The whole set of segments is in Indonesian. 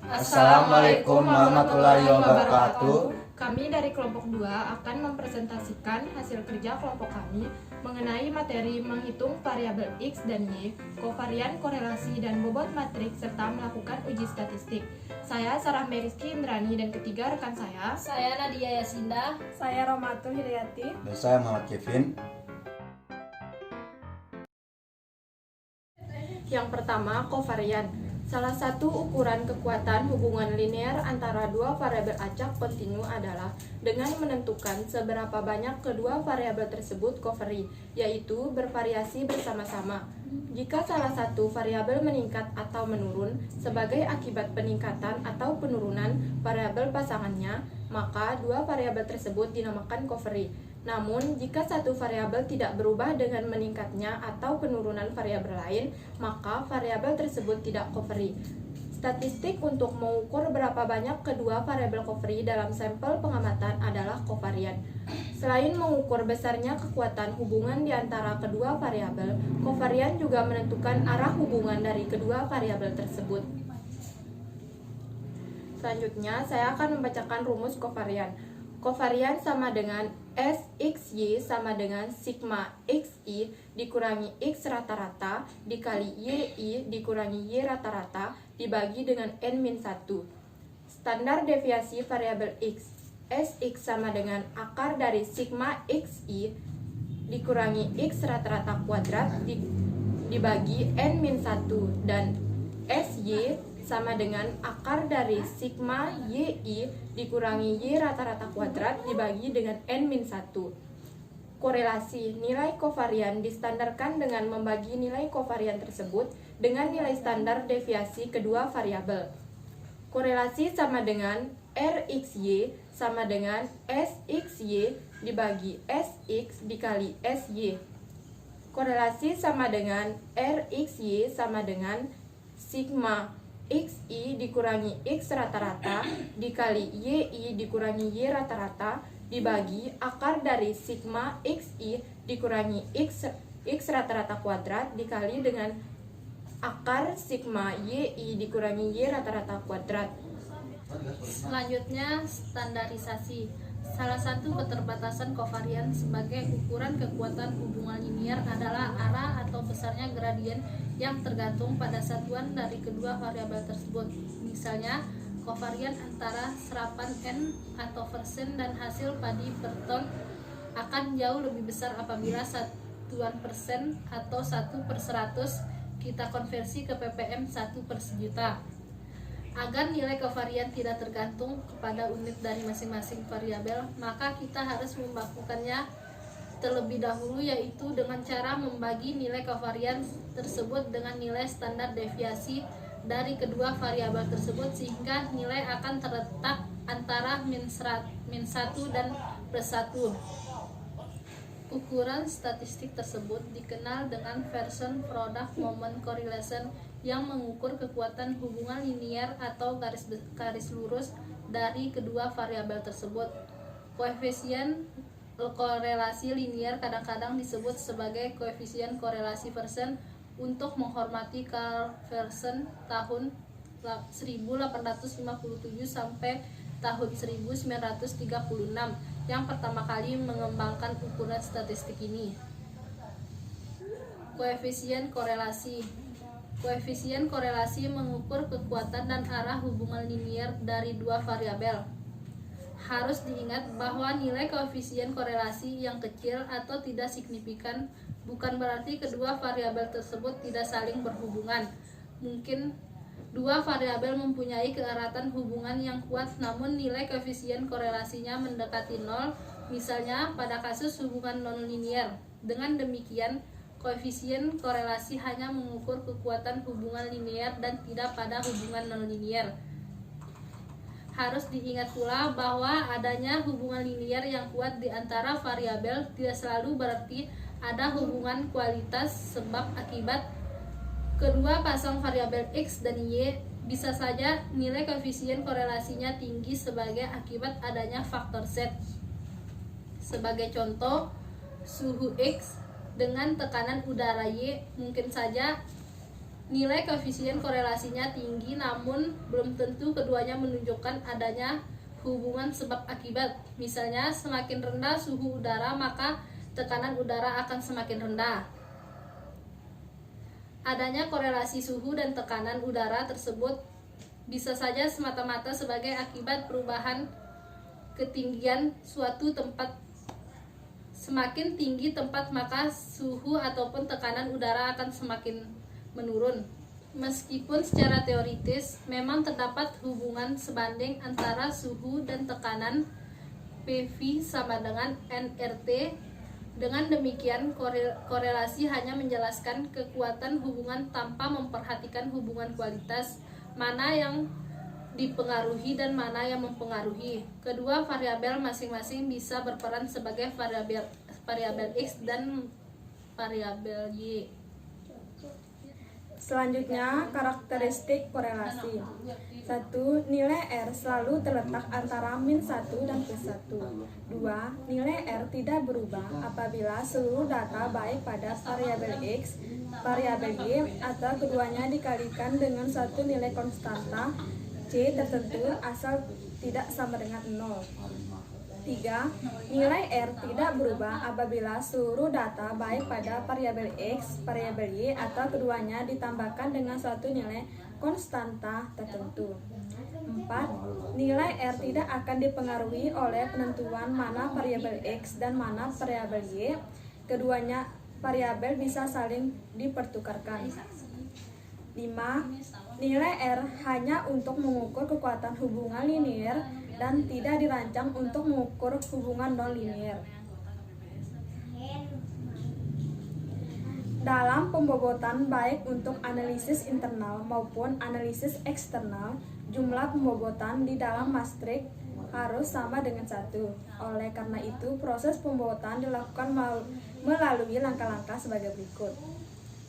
Assalamualaikum warahmatullahi wabarakatuh. Kami dari kelompok 2 akan mempresentasikan hasil kerja kelompok kami mengenai materi menghitung variabel X dan Y, kovarian, korelasi, dan bobot matriks, serta melakukan uji statistik. Saya Sarah Meriski Indrani dan ketiga rekan saya Nadia Yasinda, saya Romatul Hidayati, Dan saya Muhammad Kevin. Yang pertama, kovarian. Salah satu ukuran kekuatan hubungan linear antara dua variabel acak kontinu adalah dengan menentukan seberapa banyak kedua variabel tersebut kovari, yaitu bervariasi bersama-sama. Jika salah satu variabel meningkat atau menurun sebagai akibat peningkatan atau penurunan variabel pasangannya, maka dua variabel tersebut dinamakan kovari. Namun, jika satu variabel tidak berubah dengan meningkatnya atau penurunan variabel lain, maka variabel tersebut tidak kovari. Statistik untuk mengukur berapa banyak kedua variabel kovari dalam sampel pengamatan adalah kovarian. Selain mengukur besarnya kekuatan hubungan di antara kedua variabel, kovarian juga menentukan arah hubungan dari kedua variabel tersebut. Selanjutnya, saya akan membacakan rumus kovarian. Kovarian sama dengan SXY sama dengan sigma XI dikurangi X rata-rata dikali YI dikurangi Y rata-rata dibagi dengan N-1. Standar deviasi variabel X, SX sama dengan akar dari sigma XI dikurangi X rata-rata kuadrat dibagi N-1, dan SY sama dengan akar dari sigma YI dikurangi Y rata-rata kuadrat dibagi dengan N-1. Korelasi. Nilai kovarian distandarkan dengan membagi nilai kovarian tersebut dengan nilai standar deviasi kedua variabel. Korelasi sama dengan RXY sama dengan SXY dibagi SX dikali SY. Korelasi sama dengan RXY sama dengan sigma XI dikurangi X rata-rata dikali YI dikurangi Y rata-rata dibagi akar dari sigma XI dikurangi X rata-rata kuadrat dikali dengan akar sigma YI dikurangi Y rata-rata kuadrat. Selanjutnya, standarisasi. Salah satu keterbatasan kovarian sebagai ukuran kekuatan hubungan linear adalah arah atau besarnya gradien yang tergantung pada satuan dari kedua variabel tersebut. Misalnya, kovarian antara serapan N atau persen dan hasil padi per ton akan jauh lebih besar apabila satuan persen atau 1/100 kita konversi ke ppm 1/1000. Agar nilai kovarian tidak tergantung kepada unit dari masing-masing variabel, maka kita harus melakukannya terlebih dahulu, yaitu dengan cara membagi nilai kovarian tersebut dengan nilai standar deviasi dari kedua variabel tersebut, sehingga nilai akan terletak antara -1 dan +1. Ukuran statistik tersebut dikenal dengan Pearson Product Moment Correlation yang mengukur kekuatan hubungan linear atau garis lurus dari kedua variabel tersebut. Koefisien korelasi linear kadang-kadang disebut sebagai koefisien korelasi Pearson untuk menghormati Carl Pearson tahun 1857 sampai tahun 1936 yang pertama kali mengembangkan ukuran statistik ini. Koefisien korelasi. Koefisien korelasi mengukur kekuatan dan arah hubungan linear dari dua variabel. Harus diingat bahwa nilai koefisien korelasi yang kecil atau tidak signifikan bukan berarti kedua variabel tersebut tidak saling berhubungan. Mungkin dua variabel mempunyai keeratan hubungan yang kuat namun nilai koefisien korelasinya mendekati 0, misalnya pada kasus hubungan nonlinear. Dengan demikian, koefisien korelasi hanya mengukur kekuatan hubungan linear dan tidak pada hubungan nonlinear. Harus diingat pula bahwa adanya hubungan linear yang kuat di antara variabel tidak selalu berarti ada hubungan kualitas sebab akibat. Kedua pasang variabel X dan Y bisa saja nilai koefisien korelasinya tinggi sebagai akibat adanya faktor Z. Sebagai contoh, suhu X dengan tekanan udara Y mungkin saja Nilai koefisien korelasinya tinggi, namun belum tentu keduanya menunjukkan adanya hubungan sebab akibat. Misalnya, semakin rendah suhu udara, maka tekanan udara akan semakin rendah. Adanya korelasi suhu dan tekanan udara tersebut bisa saja semata-mata sebagai akibat perubahan ketinggian suatu tempat. Semakin tinggi tempat, maka suhu ataupun tekanan udara akan semakin menurun. Meskipun secara teoritis memang terdapat hubungan sebanding antara suhu dan tekanan PV sama dengan nRT. Dengan demikian, korelasi hanya menjelaskan kekuatan hubungan tanpa memperhatikan hubungan kualitas, mana yang dipengaruhi dan mana yang mempengaruhi. Kedua variabel masing-masing bisa berperan sebagai variabel X dan variabel Y. Selanjutnya, karakteristik korelasi. 1. Nilai R selalu terletak antara -1 dan +1. 2. Nilai R tidak berubah apabila seluruh data baik pada variabel X, variabel Y, atau keduanya dikalikan dengan suatu nilai konstanta C tertentu asal tidak sama dengan 0. 3. Nilai R tidak berubah apabila seluruh data baik pada variabel X, variabel Y, atau keduanya ditambahkan dengan suatu nilai konstanta tertentu. 4. Nilai R tidak akan dipengaruhi oleh penentuan mana variabel X dan mana variabel Y. Keduanya variabel bisa saling dipertukarkan. 5. Nilai R hanya untuk mengukur kekuatan hubungan linier dan tidak dirancang untuk mengukur hubungan non-linier. Dalam pembobotan baik untuk analisis internal maupun analisis eksternal, jumlah pembobotan di dalam matrik harus sama dengan 1. Oleh karena itu, proses pembobotan dilakukan melalui langkah-langkah sebagai berikut.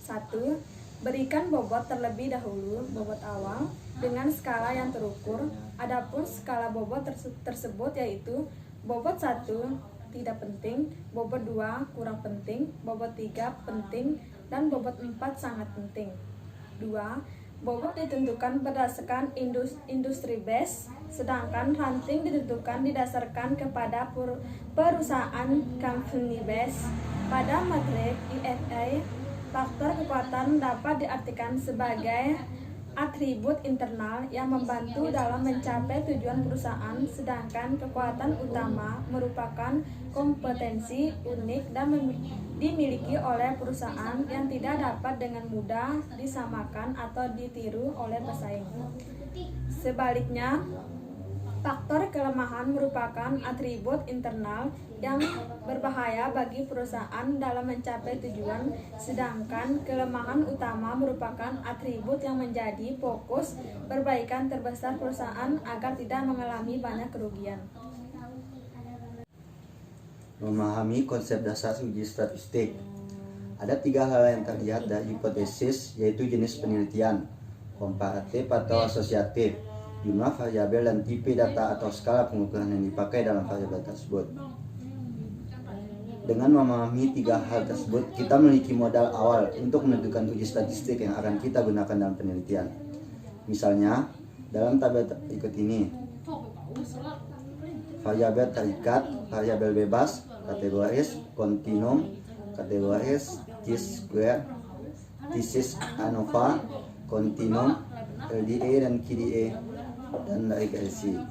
1. Berikan bobot terlebih dahulu, bobot awal, dengan skala yang terukur. Adapun skala bobot tersebut yaitu bobot 1 tidak penting, bobot 2 kurang penting, bobot 3 penting, dan bobot 4 sangat penting. 2. Bobot ditentukan berdasarkan industri base, sedangkan ranting ditentukan didasarkan kepada perusahaan company base. Pada matrik IFA, faktor kekuatan dapat diartikan sebagai atribut internal yang membantu dalam mencapai tujuan perusahaan, sedangkan kekuatan utama merupakan kompetensi unik dan dimiliki oleh perusahaan yang tidak dapat dengan mudah disamakan atau ditiru oleh pesaing. Sebaliknya, faktor kelemahan merupakan atribut internal yang berbahaya bagi perusahaan dalam mencapai tujuan, sedangkan kelemahan utama merupakan atribut yang menjadi fokus perbaikan terbesar perusahaan agar tidak mengalami banyak kerugian. Memahami konsep dasar uji statistik. Ada 3 hal yang terlihat dari hipotesis, yaitu jenis penelitian, komparatif atau asosiatif, jumlah variabel, dan tipe data atau skala pengukuran yang dipakai dalam variabel tersebut. Dengan memahami 3 hal tersebut, kita memiliki modal awal untuk menentukan uji statistik yang akan kita gunakan dalam penelitian. Misalnya, dalam tabel berikut ini, variabel terikat, variabel bebas, kategoris, kontinum, kategoris, T-square, thesis ANOVA, kontinum, LDA dan KDA, dan regresi.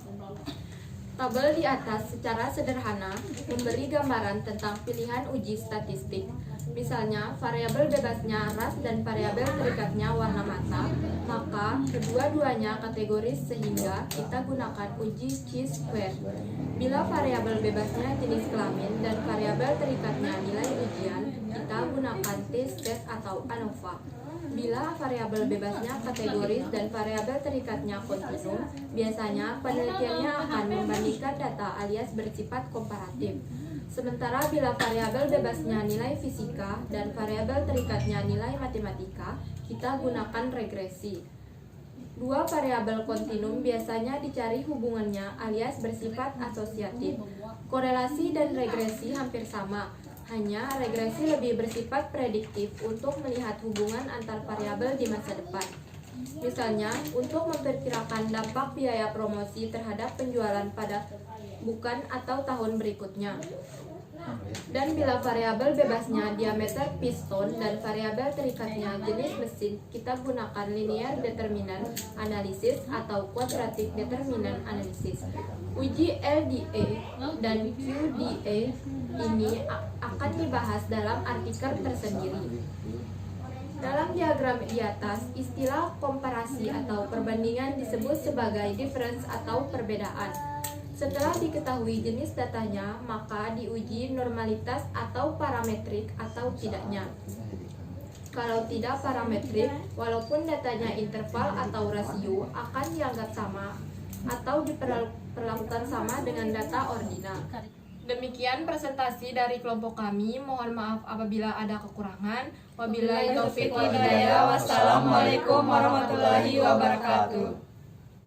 Tabel di atas secara sederhana memberi gambaran tentang pilihan uji statistik. Misalnya, variabel bebasnya ras dan variabel terikatnya warna mata, maka kedua-duanya kategoris sehingga kita gunakan uji chi-square. Bila variabel bebasnya jenis kelamin dan variabel terikatnya nilai ujian, kita gunakan t-state atau ANOVA. Bila variabel bebasnya kategoris dan variabel terikatnya kontinum, biasanya penelitiannya akan membandingkan data alias bersifat komparatif. Sementara bila variabel bebasnya nilai fisika dan variabel terikatnya nilai matematika, kita gunakan regresi. Dua variabel kontinum biasanya dicari hubungannya alias bersifat asosiatif. Korelasi dan regresi hampir sama. Hanya regresi lebih bersifat prediktif untuk melihat hubungan antar variabel di masa depan. Misalnya, untuk memperkirakan dampak biaya promosi terhadap penjualan pada bukan atau tahun berikutnya. Dan bila variabel bebasnya diameter piston dan variabel terikatnya jenis mesin, kita gunakan linear determinant analysis atau quadratic determinant analysis. Uji LDA dan QDA ini akan dibahas dalam artikel tersendiri. Dalam diagram di atas, istilah komparasi atau perbandingan disebut sebagai difference atau perbedaan. Setelah diketahui jenis datanya, maka diuji normalitas atau parametrik atau tidaknya. Kalau tidak parametrik, walaupun datanya interval atau rasio akan dianggap sama atau diperlakukan sama dengan data ordinal. Demikian presentasi dari kelompok kami. Mohon maaf apabila ada kekurangan. Wabillahi taufiq wal hidayah. Wassalamualaikum warahmatullahi wabarakatuh.